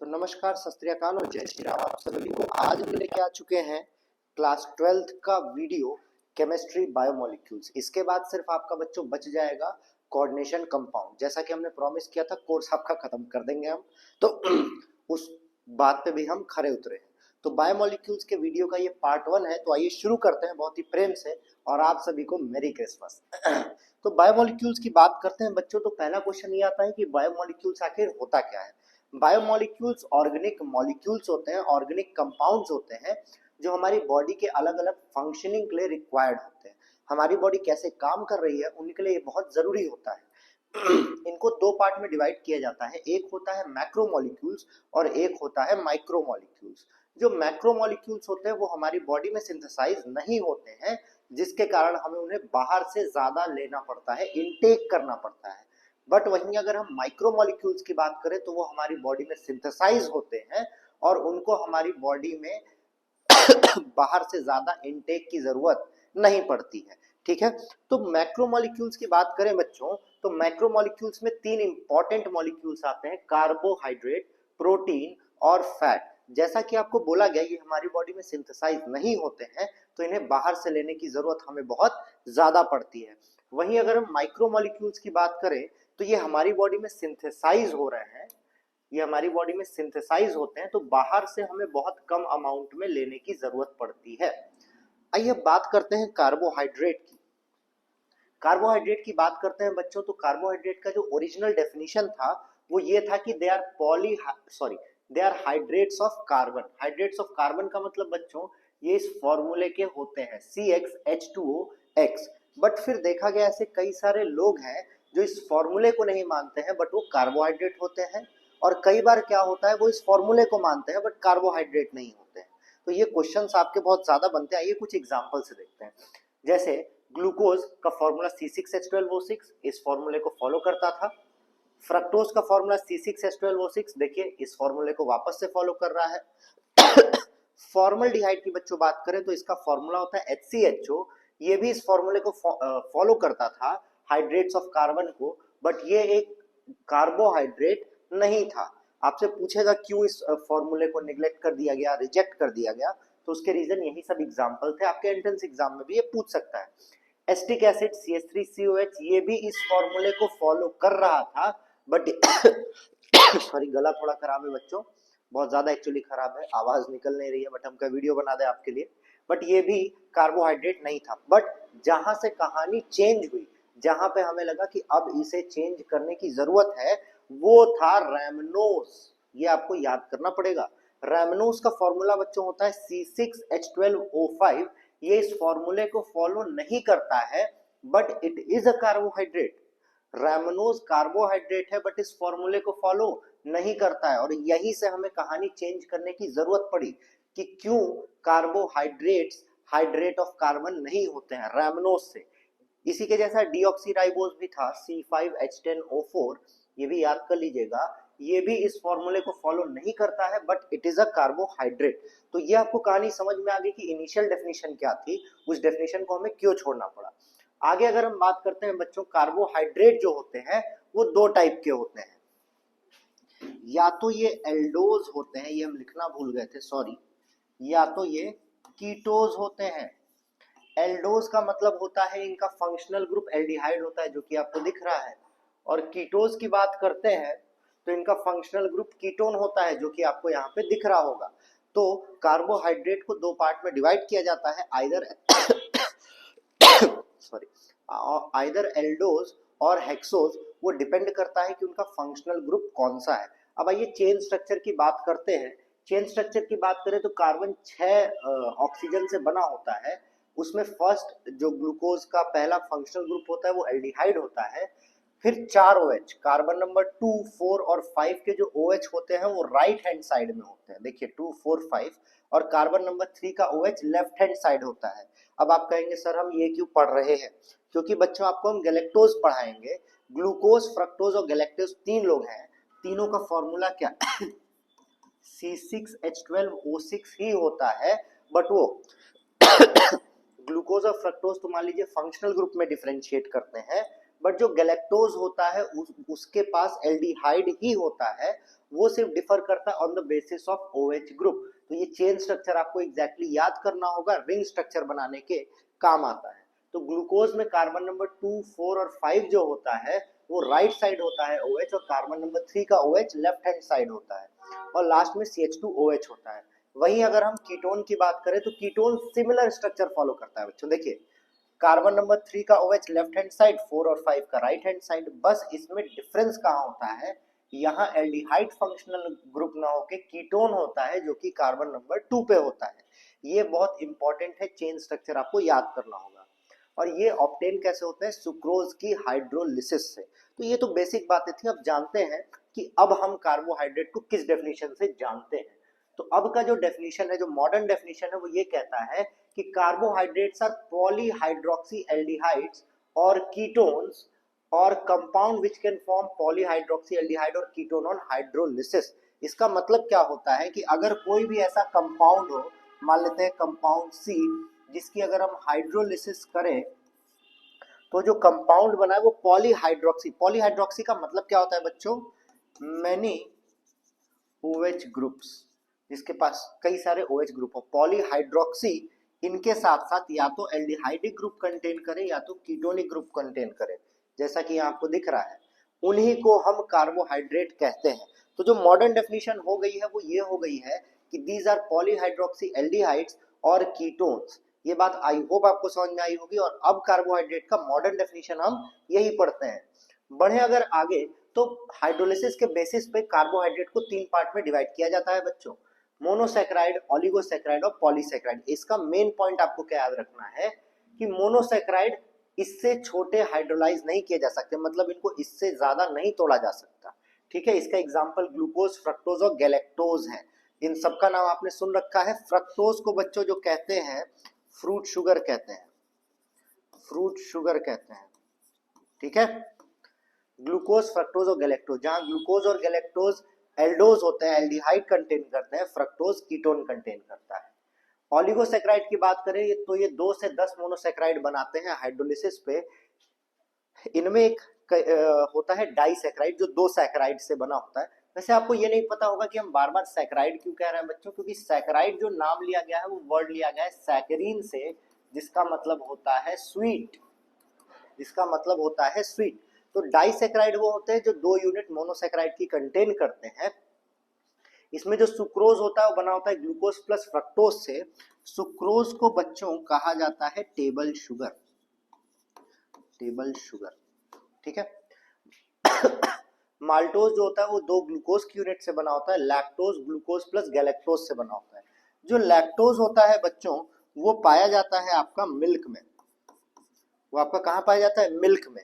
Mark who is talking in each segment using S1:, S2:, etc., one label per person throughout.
S1: तो नमस्कार, सत श्री अकाल और जय श्री राम आप सभी को। आज हम लेके आ चुके हैं क्लास 12th का वीडियो केमिस्ट्री बायोमोलिक्यूल्स। इसके बाद सिर्फ आपका बच्चों बच जाएगा कोऑर्डिनेशन कंपाउंड। जैसा कि हमने प्रॉमिस किया था, कोर्स आपका खत्म कर देंगे हम, तो उस बात पे भी हम खरे उतरे हैं। तो बायोमोलिक्यूल्स के वीडियो का ये पार्ट 1 है। तो आइए शुरू करते हैं बहुत ही प्रेम से, और आप सभी को मेरी क्रिसमस। तो बायोमोलिक्यूल्स की बात करते हैं बच्चों, तो पहला क्वेश्चन ये आता है कि बायोमोलिक्यूल्स आखिर होता क्या है। बायोमोलिक्यूल्स ऑर्गेनिक मॉलिक्यूल्स होते हैं, ऑर्गेनिक कंपाउंड्स होते हैं जो हमारी बॉडी के अलग अलग फंक्शनिंग के लिए रिक्वायर्ड होते हैं। हमारी बॉडी कैसे काम कर रही है उनके लिए ये बहुत जरूरी होता है। इनको दो पार्ट में डिवाइड किया जाता है, एक होता है मैक्रोमोलिक्यूल्स और एक होता है माइक्रोमोलिक्यूल्स। जो मैक्रोमोलिक्यूल्स होते हैं वो हमारी बॉडी में सिंथेसाइज नहीं होते हैं, जिसके कारण हमें उन्हें बाहर से ज्यादा लेना पड़ता है, इनटेक करना पड़ता है। बट वहीं अगर हम माइक्रोमोलिक्यूल्स की बात करें तो वो हमारी बॉडी में सिंथेसाइज होते हैं और उनको हमारी बॉडी में बाहर से ज्यादा इनटेक की जरूरत नहीं पड़ती है। ठीक है, तो मैक्रोमोलिक्यूल्स की बात करें बच्चों, तो मैक्रोमोलिक्यूल्स में तीन इंपॉर्टेंट मॉलिक्यूल्स आते हैं, कार्बोहाइड्रेट, प्रोटीन और फैट। जैसा कि आपको बोला गया ये हमारी बॉडी में सिंथेसाइज नहीं होते हैं, तो इन्हें बाहर से लेने की जरूरत हमें बहुत ज्यादा पड़ती है। वहीं अगर हम माइक्रोमोलिक्यूल्स की बात करें तो ये हमारी बॉडी में सिंथेसाइज हो रहे हैं, ये हमारी बॉडी में सिंथेसाइज होते हैं, तो बाहर से हमें बहुत कम अमाउंट में लेने की जरूरत पड़ती है। आइए बात करते हैं कार्बोहाइड्रेट की। कार्बोहाइड्रेट की बात करते हैं बच्चों, तो कार्बोहाइड्रेट का जो ओरिजिनल डेफिनेशन था वो ये था कि they are hydrates of carbon. Hydrates of carbon का मतलब बच्चों ये इस फॉर्मूले के होते हैं CxH2OX। बट फिर देखा गया ऐसे कई सारे लोग हैं जो इस फॉर्मूले को नहीं मानते हैं बट वो कार्बोहाइड्रेट होते हैं, और कई बार क्या होता है वो इस फॉर्मूले को मानते हैं बट कार्बोहाइड्रेट नहीं होते हैं। तो ये क्वेश्चंस आपके बहुत ज्यादा बनते हैं। आइए कुछ एग्जांपल से देखते हैं। जैसे ग्लूकोज का फॉर्मूला C6H12O6, इस फॉर्मूले को फॉलो करता था। फ्रक्टोज का फॉर्मूला C6H12O6, देखिए इस फॉर्मूले को वापस से फॉलो कर रहा है। फॉर्मल्डिहाइड की बच्चों बात करें तो इसका फॉर्मूला होता है HCHO, ये भी इस फॉर्मूले को फॉलो करता था, हाइड्रेट्स ऑफ कार्बन को, बट ये एक कार्बोहाइड्रेट नहीं था। आपसे पूछेगा क्यों इस फॉर्मूले को निग्लेक्ट कर दिया गया, रिजेक्ट कर दिया गया, तो उसके रीजन यही सब एग्जांपल थे। आपके एंट्रेंस एग्जाम में भी ये पूछ सकता है। एस्टिक एसिड CH3COH, ये भी इस फॉर्मूले को फॉलो कर रहा था, बट सॉरी गला थोड़ा खराब है बच्चों, बहुत ज्यादा एक्चुअली खराब है, आवाज निकल नहीं रही है, बट हम का वीडियो बना दे आपके लिए। बट ये भी कार्बोहाइड्रेट नहीं था। बट जहां से कहानी चेंज हुई, जहां पे हमें लगा कि अब इसे चेंज करने की जरूरत है, वो था रैमनोज। ये आपको याद करना पड़ेगा। रैमनोज का फॉर्मूला बच्चों होता है C6H12O5। ये इस फॉर्मूले को फॉलो नहीं करता है but it is a carbohydrate. Rhamnose carbohydrate है बट इस फॉर्मूले को फॉलो नहीं करता है, और यहीं से हमें कहानी चेंज करने की जरूरत पड़ी कि क्यों कार्बोहाइड्रेट्स हाइड्रेट ऑफ कार्बन नहीं होते हैं रैमनोज से। इसी के जैसा डीऑक्सीराइबोज भी था C5H10O4, ये भी याद कर लीजिएगा, ये भी इस फॉर्मूले को फॉलो नहीं करता है but it is a carbohydrate. तो ये आपको कहानी समझ में आ गई कि इनिशियल डेफिनेशन क्या थी, उस डेफिनेशन को हमें क्यों छोड़ना पड़ा। आगे अगर हम बात करते हैं बच्चों, कार्बोहाइड्रेट जो होते हैं वो दो टाइप के होते हैं। या तो ये एल्डोज होते हैं, ये हम लिखना भूल गए थे सॉरी, या तो ये कीटोज होते हैं। एल्डोज का मतलब होता है इनका फंक्शनल ग्रुप एल्डिहाइड होता है, जो कि आपको दिख रहा है, और कीटोज की बात करते हैं तो इनका फंक्शनल ग्रुप कीटोन होता है, जो कि आपको यहाँ पे दिख रहा होगा। तो कार्बोहाइड्रेट को दो पार्ट में डिवाइड किया जाता है, आइदर एल्डोज और हेक्सोज। वो डिपेंड करता है कि उनका फंक्शनल ग्रुप कौन सा है। अब आइए चेन स्ट्रक्चर की बात करते हैं। चेन स्ट्रक्चर की बात करें तो कार्बन 6 ऑक्सीजन से बना होता है। उसमें फर्स्ट जो ग्लूकोज का पहला फंक्शनल ग्रुप होता है वो एल्डिहाइड होता है। फिर 4 OH, कार्बन नंबर 2, 4 और 5 के जो OH होते हैं वो राइट हैंड साइड में होते हैं, देखिए 2, 4, 5, और कार्बन नंबर 3 का OH लेफ्ट हैंड साइड होता है। अब आप कहेंगे सर हम ये क्यों पढ़ रहे हैं, क्योंकि बच्चों आपको हम गैलेक्टोज पढ़ाएंगे। ग्लूकोज, फ्रक्टोज और गैलेक्टोज 3 लोग हैं, तीनों का फॉर्मूला क्या C6H12O6 ही होता है, बट वो ग्लूकोज और फ्रक्टोज तो मान लीजिए फंक्शनल ग्रुप में डिफरेंशिएट करते हैं, बट जो गैलेक्टोज होता है उसके पास एल्डिहाइड ही होता है, वो सिर्फ डिफर करता है on the basis of OH group. तो ये चेन स्ट्रक्चर आपको एग्जैक्टली याद करना होगा, रिंग स्ट्रक्चर बनाने के काम आता है। तो ग्लूकोज में कार्बन नंबर 2, 4 और 5 जो होता है वो राइट साइड होता है OH, और कार्बन नंबर 3 का OH लेफ्ट हैंड साइड होता है, और लास्ट में CH2OH होता है। वहीं अगर हम कीटोन की बात करें तो कीटोन सिमिलर स्ट्रक्चर फॉलो करता है बच्चों। देखिए कार्बन नंबर 3 का OH लेफ्ट हैंड साइड, 4 और 5 का राइट हैंड साइड, बस इसमें डिफरेंस कहाँ होता है, यहाँ एल्डिहाइड फंक्शनल ग्रुप ना होके कीटोन होता है जो कि कार्बन नंबर 2 पे होता है। ये बहुत इंपॉर्टेंट है, चेन स्ट्रक्चर आपको याद करना होगा। और ये ऑब्टेन कैसे होते हैं, सुक्रोज की हाइड्रोलिसिस से। तो ये तो बेसिक बातें थी। अब जानते हैं कि अब हम कार्बोहाइड्रेट को किस डेफिनेशन से जानते हैं। तो अब का जो डेफिनेशन है, जो मॉडर्न डेफिनेशन है, वो ये कहता है कि कार्बोहाइड्रेट्स आर पॉलीहाइड्रोक्सी एल्डिहाइड्स और कीटोन्स और compound which can form polyhydroxy aldehyde और कीटोन ऑन हाइड्रोलिसिस। इसका मतलब क्या होता है कि अगर कोई भी ऐसा कंपाउंड हो, मान लेते हैं कंपाउंड C, जिसकी अगर हम हाइड्रोलिसिस करें तो जो कंपाउंड बना है वो पॉलीहाइड्रोक्सी। पॉलीहाइड्रोक्सी का मतलब क्या होता है बच्चों, मेनी OH ग्रुप्स, जिसके पास कई सारे OH ग्रुप हो। पॉलीहाइड्रोक्सी इनके साथ साथ या तो एल्डिहाइडिक ग्रुप कंटेन करे या तो कीटोनिक ग्रुप कंटेन करे, जैसा कि यहाँ आपको दिख रहा है, उन्हीं को हम कार्बोहाइड्रेट कहते हैं। तो जो मॉडर्न डेफिनेशन हो गई है वो ये हो गई है कि दीज आर पॉलीहाइड्रोक्सी एल्डिहाइड्स और कीटोन्स। ये बात आई होप आपको समझ में आई होगी। और अब कार्बोहाइड्रेट का मॉडर्न डेफिनेशन हम यही पढ़ते हैं। बढ़े अगर आगे तो हाइड्रोलिसिस के बेसिस पे कार्बोहाइड्रेट को 3 पार्ट में डिवाइड किया जाता है बच्चों, मोनोसैकेराइड, ओलिगोसैकेराइड और पॉलीसैकेराइड। इसका मेन पॉइंट आपको क्या याद रखना है कि मोनोसैकेराइड इससे छोटे हाइड्रोलाइज नहीं किए जा सकते, मतलब इनको इससे ज्यादा नहीं तोड़ा जा सकता। ठीक है, इसका एग्जांपल ग्लूकोज, फ्रक्टोज और गैलेक्टोज है। इन सबका नाम आपने सुन रखा है। फ्रक्टोज को बच्चों जो कहते हैं फ्रूट शुगर कहते हैं, फ्रूट शुगर कहते हैं। ठीक है, ग्लूकोज, फ्रक्टोज और गैलेक्टोज, जहां ग्लूकोज और गैलेक्टोज एल्डोज होते हैं, एल्डिहाइड कंटेन करते हैं, फ्रक्टोज कीटोन कंटेन करता है। ओलिगोसैकेराइड की बात करें तो ये 2 से 10 मोनोसैकेराइड बनाते हैं हाइड्रोलिसिस पे। इनमें एक होता है डाइसैकेराइड जो 2 सैकेराइड से बना होता है। वैसे आपको ये नहीं पता होगा कि हम बार बार सैकेराइड क्यों कह रहे हैं बच्चों, क्योंकि सैकेराइड जो नाम लिया गया है वो वर्ड लिया गया है सैकरीन से, जिसका मतलब होता है स्वीट, जिसका मतलब होता है स्वीट। तो डाइसैकेराइड वो होते हैं जो 2 यूनिट मोनोसैकेराइड की कंटेन करते हैं। इसमें जो सुक्रोज होता है वो बना होता है ग्लूकोज प्लस फ्रक्टोज से। सुक्रोज को बच्चों कहा जाता है टेबल शुगर, टेबल शुगर। ठीक है, माल्टोज जो होता है वो 2 ग्लूकोज की यूनिट से बना होता है, लैक्टोज ग्लूकोज प्लस गैलेक्टोज से बना होता है। जो लैक्टोज होता है बच्चों वो पाया जाता है आपका मिल्क में, वो आपका कहाँ पाया जाता है, मिल्क में।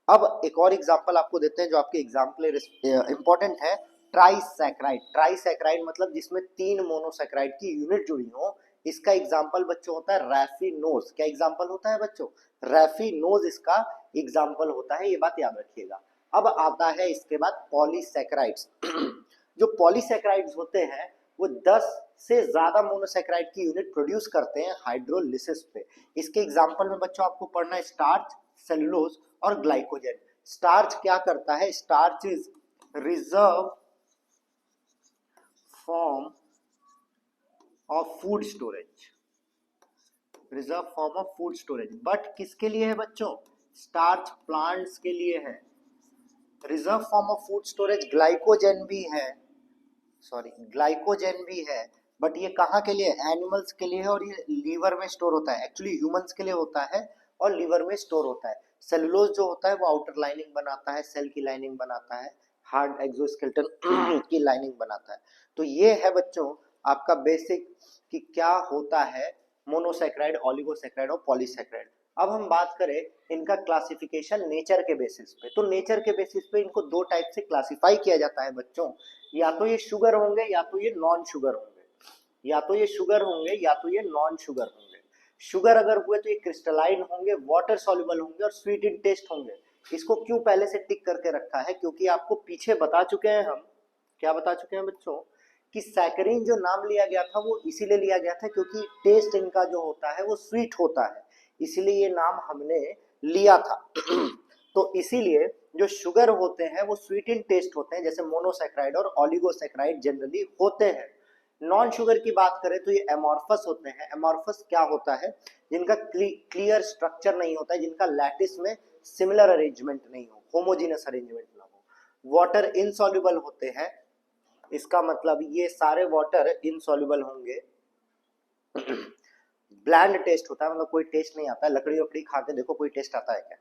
S1: अब एक और एग्जांपल आपको देते हैं जो आपके एग्जाम के लिए इंपॉर्टेंट है, ट्राइसैकेराइड। ट्राइसैकेराइड मतलब जिसमें 3 मोनोसैकेराइड की यूनिट जुड़ी हो। इसका एग्जांपल बच्चों होता है रैफिनोज। क्या एग्जांपल होता है बच्चों, रैफिनोज इसका एग्जांपल होता है, ये बात याद रखिएगा। अब आता है इसके बाद पॉलीसैकेराइड्स। जो पॉलीसैकेराइड्स होते हैं वो 10 से ज्यादा मोनोसैकेराइड की यूनिट प्रोड्यूस करते हैं हाइड्रोलिसिस पे। इसके एग्जांपल में बच्चों आपको पढ़ना है स्टार्च, सेलुलोज और ग्लाइकोजन। स्टार्च क्या करता है, starch is reserve form of food storage, reserve form of food storage. But किसके लिए है बच्चों, स्टार्च प्लांट्स के लिए है। Reserve form of food storage glycogen भी है, सॉरी ग्लाइकोजन भी है, बट ये कहाँ के लिए, एनिमल्स के लिए है, और ये लीवर में स्टोर होता है। एक्चुअली ह्यूमंस के लिए होता है और लीवर में स्टोर होता है। सेलुलोज जो होता है वो आउटर लाइनिंग बनाता है, सेल की लाइनिंग बनाता है, हार्ड एक्सोस्केलेटन की लाइनिंग बनाता है। तो ये है बच्चों आपका बेसिक कि क्या होता है मोनोसैकेराइड, ओलिगोसैकेराइड और पॉलीसैकेराइड। अब हम बात करें इनका क्लासिफिकेशन नेचर के बेसिस पे, तो नेचर के बेसिस पे इनको 2 टाइप से क्लासिफाई किया जाता है बच्चों, या तो ये शुगर होंगे या तो ये नॉन शुगर होंगे, या तो ये शुगर होंगे या तो ये नॉन शुगर होंगे। शुगर अगर हुए तो ये क्रिस्टलाइन होंगे, वाटर सॉल्युबल होंगे और स्वीट इन टेस्ट होंगे। इसको क्यों पहले से टिक करके रखा है, क्योंकि आपको पीछे बता चुके हैं हम, क्या बता चुके हैं बच्चों, कि सैकरीन जो नाम लिया गया था वो इसीलिए लिया गया था क्योंकि टेस्ट इनका जो होता है वो स्वीट होता है, इसीलिए ये नाम हमने लिया था। तो इसीलिए जो शुगर होते हैं वो स्वीट इन टेस्ट होते हैं, जैसे मोनोसैकेराइड और ऑलिगोसैकेराइड जनरली होते हैं। नॉन शुगर की बात करें तो ये एमॉर्फस होते हैं। एमॉर्फस क्या होता है? जिनका क्लियर स्ट्रक्चर नहीं होता है, जिनका लैटिस में सिमिलर अरेंजमेंट नहीं हो, होमोजीनस अरेंजमेंट ना हो। वाटर इनसॉल्युबल होते हैं, इसका मतलब ये सारे वाटर इनसॉल्युबल होंगे। ब्लैंड टेस्ट होता है, मतलब कोई टेस्ट नहीं आता है। लकड़ी वकड़ी खा के देखो, कोई टेस्ट आता है क्या?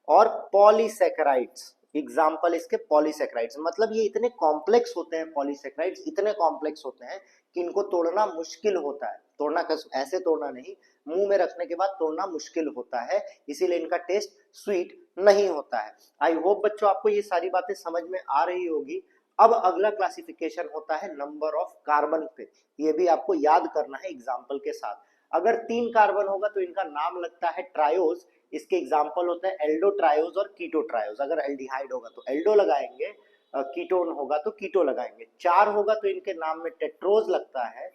S1: और पॉलीसैकेराइड्स, एग्जाम्पल इसके पॉलीसैकेराइड्स, मतलब ये इतने कॉम्प्लेक्स होते हैं, पॉलीसैकेराइड्स इतने कॉम्प्लेक्स होते हैं कि इनको तोड़ना मुश्किल होता है। तोड़ना ऐसे तोड़ना नहीं, मुंह में रखने के बाद तोड़ना मुश्किल होता है, इसीलिए इनका टेस्ट स्वीट नहीं होता है। आई होप बच्चों आपको ये सारी बातें समझ में आ रही होगी। अब अगला क्लासिफिकेशन होता है नंबर ऑफ कार्बन पे, ये भी आपको याद करना है एग्जाम्पल के साथ। अगर 3 कार्बन होगा तो इनका नाम लगता है ट्रायोज। इसके एग्जाम्पल होते हैं एल्डो ट्रायोज और कीटो ट्रायोज। अगर एल्डिहाइड होगा तो एल्डो लगाएंगे, कीटोन होगा तो कीटो लगाएंगे। 4 होगा तो इनके नाम में टेट्रोज लगता है,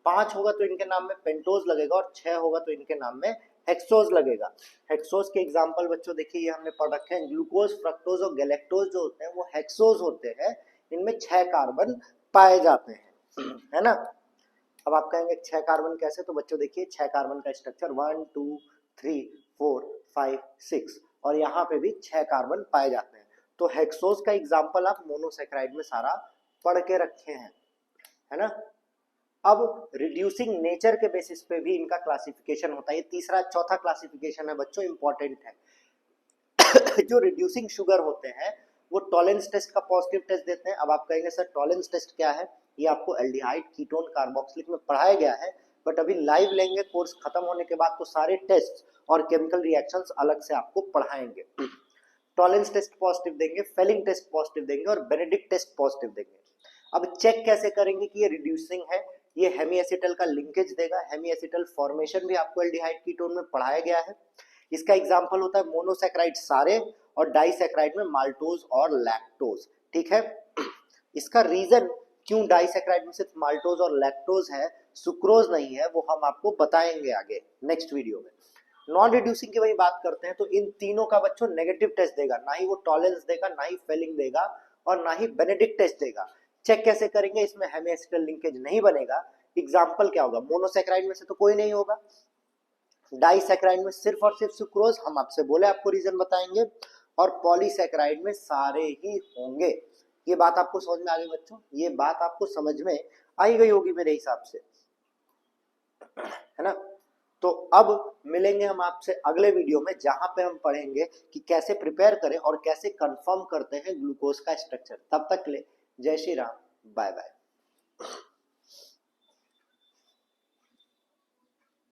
S1: 5 होगा तो इनके नाम में पेंटोज लगेगा, और 6 होगा तो इनके नाम में हेक्सोज लगेगा। हेक्सोज के एग्जाम्पल बच्चों देखिए ये हमने पढ़ रखे हैं, ग्लूकोज, फ्रक्टोज और गैलेक्टोज जो होते हैं वो हेक्सोज होते हैं। इनमें 6 कार्बन पाए जाते हैं, है ना। अब आप कहेंगे 6 कार्बन कैसे? तो बच्चों देखिए 6 कार्बन का स्ट्रक्चर 1 2 3 4 5 6, और यहाँ पे भी 6 कार्बन पाए जाते हैं। तो हेक्सोज का एग्जाम्पल आप मोनोसैकेराइड में सारा पढ़ के रखे हैं, है ना। अब रिड्यूसिंग नेचर के बेसिस पे भी इनका क्लासिफिकेशन होता है। ये तीसरा चौथा क्लासिफिकेशन है बच्चों, इंपॉर्टेंट है। जो रिड्यूसिंग शुगर होते हैं वो टॉलेंस टेस्ट का पॉजिटिव टेस्ट देते हैं। अब आप कहेंगे सर टॉलेंस टेस्ट क्या है? ये आपको एल्डिहाइड, कीटोन, कार्बोक्सिलिक में पढ़ाया गया है, बट अभी लाइव लेंगे कोर्स खत्म होने के बाद तो सारे टेस्ट और केमिकल रिएक्शंस अलग से आपको पढ़ाएंगे। टॉलेंस टेस्ट पॉजिटिव देंगे, फेलिंग टेस्ट पॉजिटिव देंगे, और बेनेडिक्ट टेस्ट पॉजिटिव देंगे। अब चेक कैसे करेंगे कि ये रिड्यूसिंग है? ये हेमीएसिटल का लिंकेज देगा। हेमीएसिटल फॉर्मेशन भी आपको एल्डिहाइड कीटोन में पढ़ाया गया है। इसका एग्जांपल होता है मोनोसैकेराइड सारे, और डाइसैकेराइड में माल्टोज और लैक्टोज, ठीक है। इसका रीजन क्यों डाइसैकेराइड में सिर्फ माल्टोज और लैक्टोज है, सुक्रोज नहीं है, वो हम आपको बताएंगे आगे नेक्स्ट वीडियो में। नॉन रिड्यूसिंग की वही बात करते हैं, तो इन तीनों का बच्चों नेगेटिव टेस्ट देगा, ना ही वो टॉलेंस देगा, ना ही फेलिंग देगा, और ना ही बेनेडिक्ट टेस्ट देगा। चेक कैसे करेंगे? इसमें हेमीएसिटल लिंकेज नहीं बनेगा। एग्जाम्पल क्या होगा? मोनोसैकेराइड में से तो कोई नहीं होगा, डाइसैकेराइड में सिर्फ और सिर्फ सुक्रोज, हम आपसे बोले आपको रीजन बताएंगे, और पॉलीसैकेराइड में सारे ही होंगे। ये बात आपको समझ में आ गई बच्चों? ये बात आपको समझ में आई गई होगी मेरे हिसाब से, है ना। तो अब मिलेंगे हम आपसे अगले वीडियो में, जहां पे हम पढ़ेंगे कि कैसे प्रिपेयर करें और कैसे कंफर्म करते हैं ग्लूकोज का स्ट्रक्चर। तब तक के लिए जय श्री राम, बाय बाय।